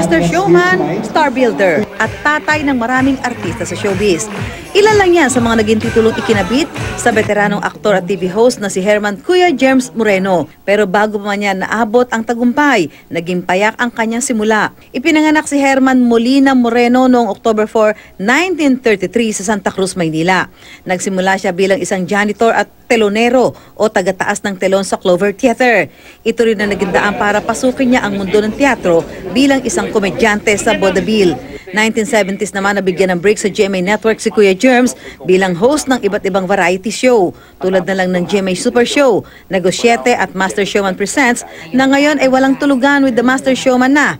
Master Showman, Star Builder, at tatay ng maraming artista sa showbiz. Ilan lang yan sa mga naging titulong ikinabit sa veteranong aktor at TV host na si Herman Kuya Germs Moreno. Pero bago pa man yan naabot ang tagumpay, naging payak ang kanyang simula. Ipinanganak si Herman Molina Moreno noong October 4, 1933 sa Santa Cruz, Maynila. Nagsimula siya bilang isang janitor at telonero o tagataas ng telon sa Clover Theater. Ito rin na naging daan para pasukin niya ang mundo ng teatro bilang isang komedyante sa vaudeville. 1970s naman nabigyan ng break sa GMA Network si Kuya Germs bilang host ng iba't ibang variety show tulad na lang ng GMA Super Show, Negosyete at Master Showman Presents na ngayon ay walang tulugan with the Master Showman na.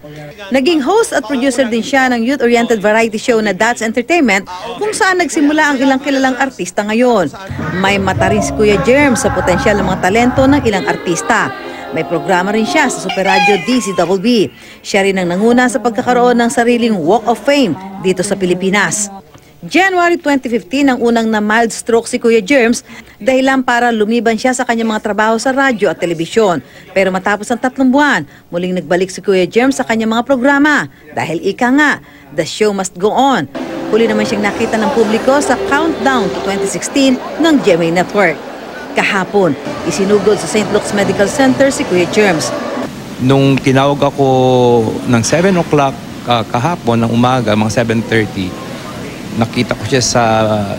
Naging host at producer din siya ng youth-oriented variety show na That's Entertainment kung saan nagsimula ang ilang kilalang artista ngayon. May mata rin si Kuya Germs sa potensyal ng mga talento ng ilang artista. May programa rin siya sa Super Radio DZBB. Siya rin ang nanguna sa pagkakaroon ng sariling Walk of Fame dito sa Pilipinas. January 2015 ang unang na mild stroke si Kuya Germs dahilan para lumiban siya sa kanyang mga trabaho sa radyo at telebisyon. Pero matapos ang 3 buwan, muling nagbalik si Kuya Germs sa kanyang mga programa dahil ika nga, the show must go on. Huli naman siyang nakita ng publiko sa Countdown to 2016 ng GMA Network. Kahapon, isinugod sa St. Luke's Medical Center si Kuya Germs. Nung tinawag ako ng 7 o'clock kahapon ng umaga, mga 7:30, nakita ko siya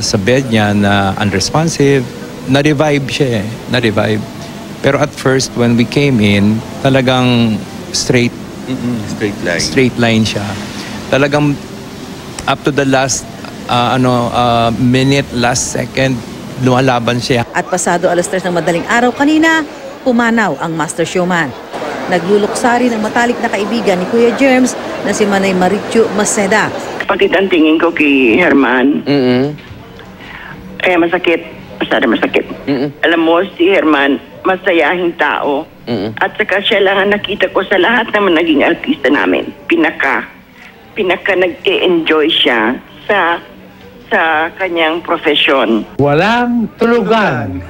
sa bed niya na unresponsive. Na-revive siya na-revive. Pero at first, when we came in, talagang straight line siya. Talagang up to the last minute, last second, lumalaban siya. At pasado 3:00 ng madaling araw kanina, pumanaw ang Master Showman. Nagluluksari ng matalik na kaibigan ni Kuya Germs na si Manay Marichu Maceda. Kapatid ang tingin ko kay Herman. Masakit. Masyado masakit. Alam mo, si Herman, masayahing tao. At saka siya lang ang nakita ko sa lahat naman naging artista namin. Pinaka nag-enjoy siya sa kanyang profesyon. Walang tulugan.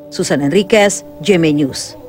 Susan Enriquez, GMA News.